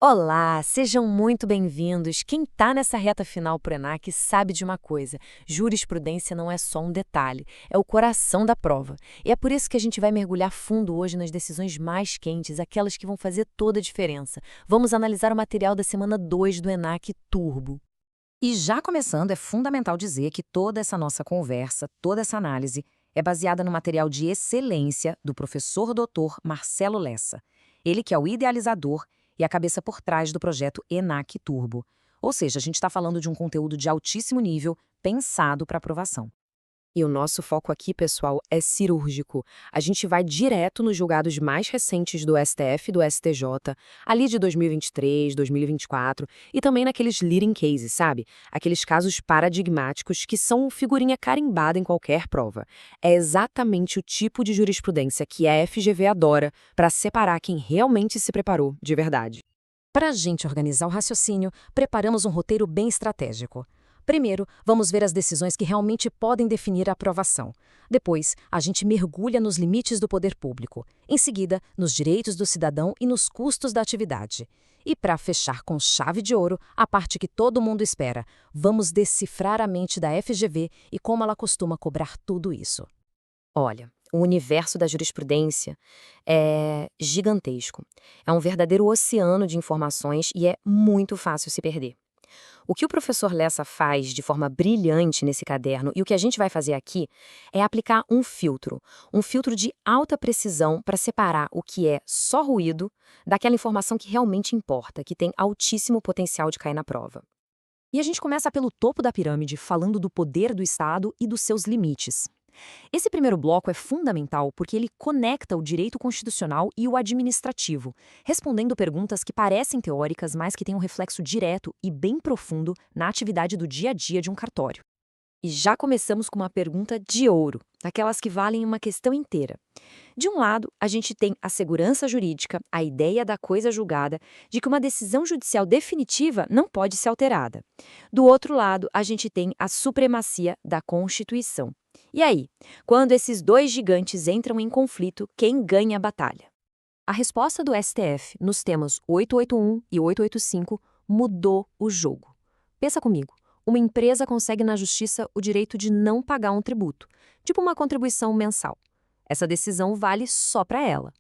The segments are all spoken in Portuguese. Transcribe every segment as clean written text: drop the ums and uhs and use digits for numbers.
Olá, sejam muito bem-vindos. Quem está nessa reta final pro ENAC sabe de uma coisa: jurisprudência não é só um detalhe, é o coração da prova. E é por isso que a gente vai mergulhar fundo hoje nas decisões mais quentes, aquelas que vão fazer toda a diferença. Vamos analisar o material da semana 2 do ENAC Turbo. E já começando, é fundamental dizer que toda essa nossa conversa, toda essa análise, é baseada no material de excelência do professor doutor Marcelo Lessa. Ele que é o idealizador e a cabeça por trás do projeto ENAC Turbo. Ou seja, a gente está falando de um conteúdo de altíssimo nível, pensado para aprovação. E o nosso foco aqui, pessoal, é cirúrgico. A gente vai direto nos julgados mais recentes do STF e do STJ, ali de 2023, 2024, e também naqueles leading cases, sabe? Aqueles casos paradigmáticos que são figurinha carimbada em qualquer prova. É exatamente o tipo de jurisprudência que a FGV adora para separar quem realmente se preparou de verdade. Para a gente organizar o raciocínio, preparamos um roteiro bem estratégico. Primeiro, vamos ver as decisões que realmente podem definir a aprovação. Depois, a gente mergulha nos limites do poder público. Em seguida, nos direitos do cidadão e nos custos da atividade. E para fechar com chave de ouro, a parte que todo mundo espera, vamos decifrar a mente da FGV e como ela costuma cobrar tudo isso. Olha, o universo da jurisprudência é gigantesco. É um verdadeiro oceano de informações e é muito fácil se perder. O que o professor Lessa faz de forma brilhante nesse caderno e o que a gente vai fazer aqui é aplicar um filtro de alta precisão para separar o que é só ruído daquela informação que realmente importa, que tem altíssimo potencial de cair na prova. E a gente começa pelo topo da pirâmide, falando do poder do Estado e dos seus limites. Esse primeiro bloco é fundamental porque ele conecta o direito constitucional e o administrativo, respondendo perguntas que parecem teóricas, mas que têm um reflexo direto e bem profundo na atividade do dia a dia de um cartório. E já começamos com uma pergunta de ouro, daquelas que valem uma questão inteira. De um lado, a gente tem a segurança jurídica, a ideia da coisa julgada, de que uma decisão judicial definitiva não pode ser alterada. Do outro lado, a gente tem a supremacia da Constituição. E aí, quando esses dois gigantes entram em conflito, quem ganha a batalha? A resposta do STF nos temas 881 e 885 mudou o jogo. Pensa comigo. Uma empresa consegue na justiça o direito de não pagar um tributo, tipo uma contribuição mensal. Essa decisão vale só para ela.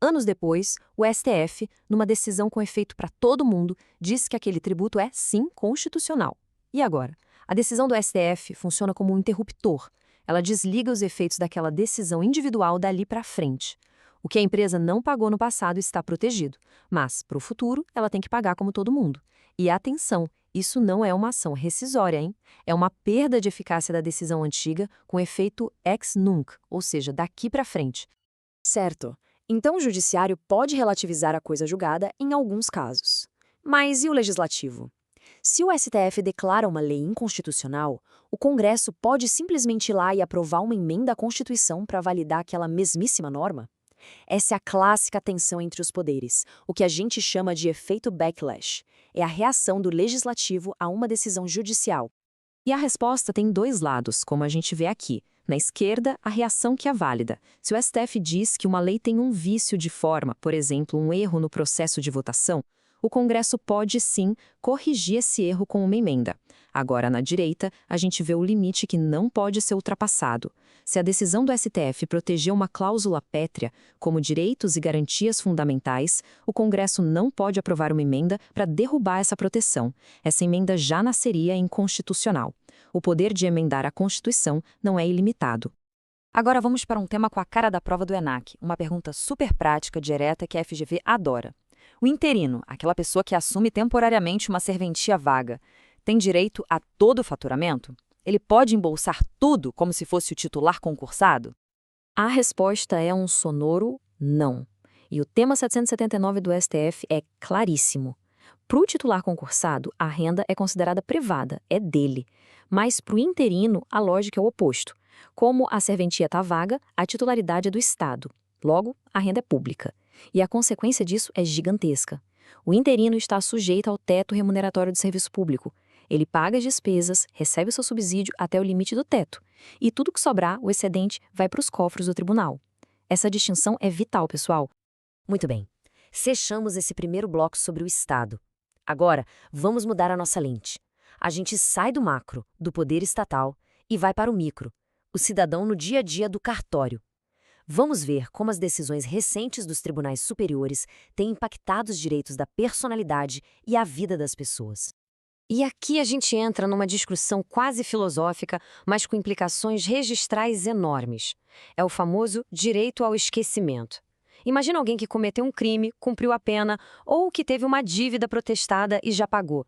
Anos depois, o STF, numa decisão com efeito para todo mundo, diz que aquele tributo é, sim, constitucional. E agora? A decisão do STF funciona como um interruptor. Ela desliga os efeitos daquela decisão individual dali para frente. O que a empresa não pagou no passado está protegido, mas, para o futuro, ela tem que pagar como todo mundo. E atenção, isso não é uma ação rescisória, hein? É uma perda de eficácia da decisão antiga com efeito ex nunc, ou seja, daqui para frente. Certo. Então o judiciário pode relativizar a coisa julgada em alguns casos. Mas e o legislativo? Se o STF declara uma lei inconstitucional, o Congresso pode simplesmente ir lá e aprovar uma emenda à Constituição para validar aquela mesmíssima norma? Essa é a clássica tensão entre os poderes, o que a gente chama de efeito backlash. É a reação do legislativo a uma decisão judicial. E a resposta tem dois lados, como a gente vê aqui. Na esquerda, a reação que é válida. Se o STF diz que uma lei tem um vício de forma, por exemplo, um erro no processo de votação, o Congresso pode sim corrigir esse erro com uma emenda. Agora, na direita, a gente vê o limite que não pode ser ultrapassado. Se a decisão do STF proteger uma cláusula pétrea, como direitos e garantias fundamentais, o Congresso não pode aprovar uma emenda para derrubar essa proteção. Essa emenda já nasceria inconstitucional. O poder de emendar a Constituição não é ilimitado. Agora vamos para um tema com a cara da prova do ENAC, uma pergunta super prática, direta, que a FGV adora. O interino, aquela pessoa que assume temporariamente uma serventia vaga, tem direito a todo o faturamento? Ele pode embolsar tudo como se fosse o titular concursado? A resposta é um sonoro não. E o tema 779 do STF é claríssimo. Para o titular concursado, a renda é considerada privada, é dele. Mas para o interino, a lógica é o oposto. Como a serventia está vaga, a titularidade é do Estado. Logo, a renda é pública. E a consequência disso é gigantesca. O interino está sujeito ao teto remuneratório de serviço público. Ele paga as despesas, recebe o seu subsídio até o limite do teto. E tudo que sobrar, o excedente, vai para os cofres do tribunal. Essa distinção é vital, pessoal. Muito bem. Fechamos esse primeiro bloco sobre o Estado. Agora, vamos mudar a nossa lente. A gente sai do macro, do poder estatal, e vai para o micro, o cidadão no dia a dia do cartório. Vamos ver como as decisões recentes dos tribunais superiores têm impactado os direitos da personalidade e a vida das pessoas. E aqui a gente entra numa discussão quase filosófica, mas com implicações registrais enormes. É o famoso direito ao esquecimento. Imagina alguém que cometeu um crime, cumpriu a pena, ou que teve uma dívida protestada e já pagou.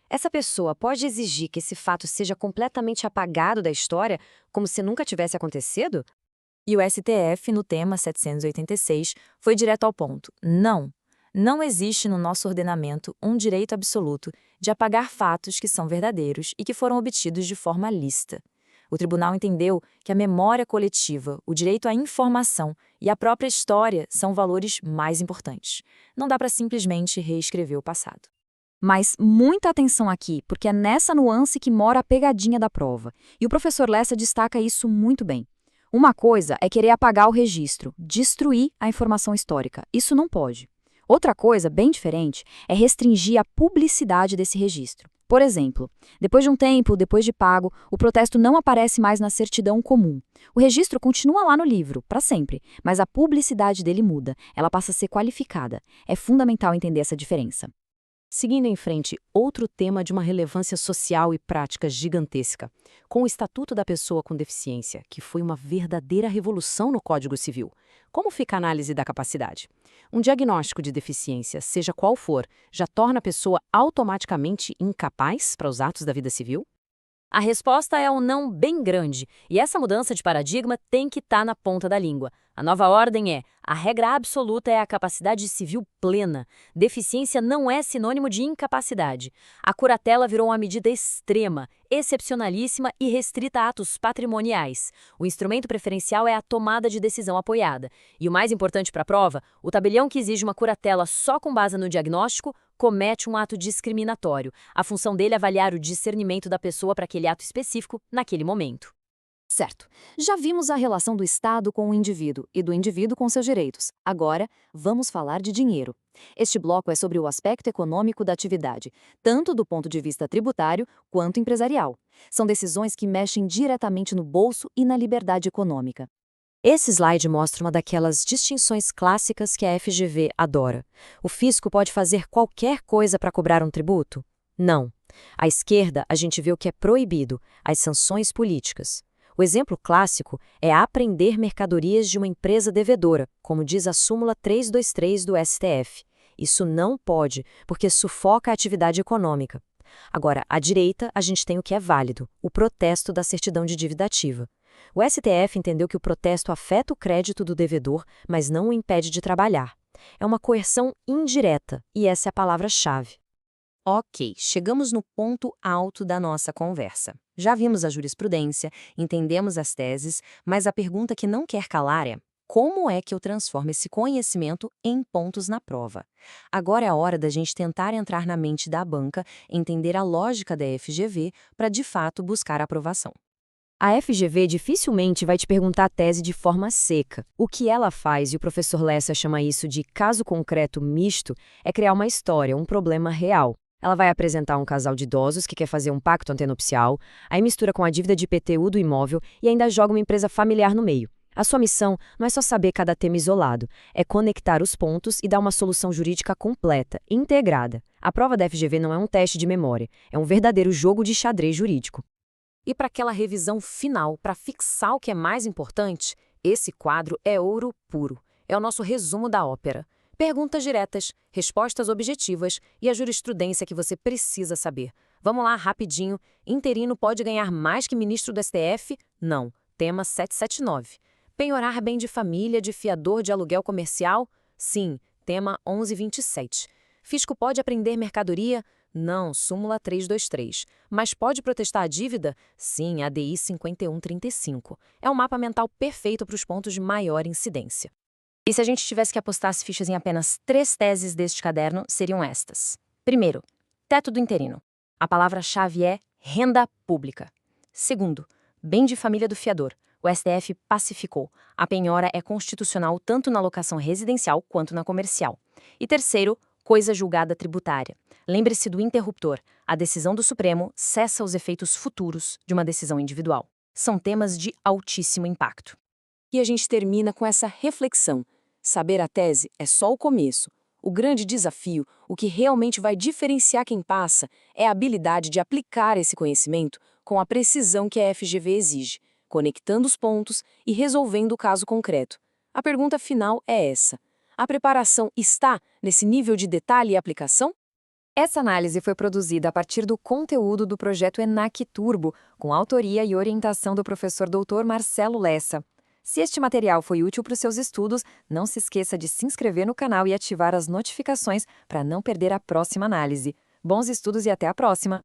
Essa pessoa pode exigir que esse fato seja completamente apagado da história, como se nunca tivesse acontecido? E o STF, no tema 786, foi direto ao ponto. Não existe no nosso ordenamento um direito absoluto de apagar fatos que são verdadeiros e que foram obtidos de forma lícita. O tribunal entendeu que a memória coletiva, o direito à informação e a própria história são valores mais importantes. Não dá para simplesmente reescrever o passado. Mas muita atenção aqui, porque é nessa nuance que mora a pegadinha da prova. E o professor Lessa destaca isso muito bem. Uma coisa é querer apagar o registro, destruir a informação histórica. Isso não pode. Outra coisa, bem diferente, é restringir a publicidade desse registro. Por exemplo, depois de um tempo, depois de pago, o protesto não aparece mais na certidão comum. O registro continua lá no livro, para sempre, mas a publicidade dele muda, ela passa a ser qualificada. É fundamental entender essa diferença. Seguindo em frente, outro tema de uma relevância social e prática gigantesca, com o Estatuto da Pessoa com Deficiência, que foi uma verdadeira revolução no Código Civil. Como fica a análise da capacidade? Um diagnóstico de deficiência, seja qual for, já torna a pessoa automaticamente incapaz para os atos da vida civil? A resposta é um não bem grande, e essa mudança de paradigma tem que estar na ponta da língua. A nova ordem é: a regra absoluta é a capacidade civil plena. Deficiência não é sinônimo de incapacidade. A curatela virou uma medida extrema, excepcionalíssima e restrita a atos patrimoniais. O instrumento preferencial é a tomada de decisão apoiada. E o mais importante para a prova, o tabelião que exige uma curatela só com base no diagnóstico comete um ato discriminatório. A função dele é avaliar o discernimento da pessoa para aquele ato específico, naquele momento. Certo. Já vimos a relação do Estado com o indivíduo e do indivíduo com seus direitos. Agora, vamos falar de dinheiro. Este bloco é sobre o aspecto econômico da atividade, tanto do ponto de vista tributário quanto empresarial. São decisões que mexem diretamente no bolso e na liberdade econômica. Esse slide mostra uma daquelas distinções clássicas que a FGV adora. O fisco pode fazer qualquer coisa para cobrar um tributo? Não. À esquerda, a gente vê o que é proibido, as sanções políticas. O exemplo clássico é apreender mercadorias de uma empresa devedora, como diz a súmula 323 do STF. Isso não pode, porque sufoca a atividade econômica. Agora, à direita, a gente tem o que é válido, o protesto da certidão de dívida ativa. O STF entendeu que o protesto afeta o crédito do devedor, mas não o impede de trabalhar. É uma coerção indireta, e essa é a palavra-chave. Ok, chegamos no ponto alto da nossa conversa. Já vimos a jurisprudência, entendemos as teses, mas a pergunta que não quer calar é: como é que eu transformo esse conhecimento em pontos na prova? Agora é a hora da gente tentar entrar na mente da banca, entender a lógica da FGV para de fato buscar a aprovação. A FGV dificilmente vai te perguntar a tese de forma seca. O que ela faz, e o professor Lessa chama isso de caso concreto misto, é criar uma história, um problema real. Ela vai apresentar um casal de idosos que quer fazer um pacto antenupcial, aí mistura com a dívida de IPTU do imóvel e ainda joga uma empresa familiar no meio. A sua missão não é só saber cada tema isolado, é conectar os pontos e dar uma solução jurídica completa, integrada. A prova da FGV não é um teste de memória, é um verdadeiro jogo de xadrez jurídico. E para aquela revisão final, para fixar o que é mais importante, esse quadro é ouro puro. É o nosso resumo da ópera. Perguntas diretas, respostas objetivas e a jurisprudência que você precisa saber. Vamos lá, rapidinho. Interino pode ganhar mais que ministro do STF? Não. Tema 779. Penhorar bem de família de fiador de aluguel comercial? Sim. Tema 1127. Fisco pode apreender mercadoria? Não, súmula 323. Mas pode protestar a dívida? Sim, ADI 5135. É um mapa mental perfeito para os pontos de maior incidência. E se a gente tivesse que apostar as fichas em apenas 3 teses deste caderno, seriam estas. Primeiro, teto do interino. A palavra-chave é renda pública. Segundo, bem de família do fiador. O STF pacificou. A penhora é constitucional tanto na locação residencial quanto na comercial. E terceiro, coisa julgada tributária. Lembre-se do interruptor. A decisão do Supremo cessa os efeitos futuros de uma decisão individual. São temas de altíssimo impacto. E a gente termina com essa reflexão. Saber a tese é só o começo. O grande desafio, o que realmente vai diferenciar quem passa, é a habilidade de aplicar esse conhecimento com a precisão que a FGV exige, conectando os pontos e resolvendo o caso concreto. A pergunta final é essa: a preparação está nesse nível de detalhe e aplicação? Essa análise foi produzida a partir do conteúdo do projeto ENAC Turbo, com autoria e orientação do professor Dr. Marcelo Lessa. Se este material foi útil para os seus estudos, não se esqueça de se inscrever no canal e ativar as notificações para não perder a próxima análise. Bons estudos e até a próxima!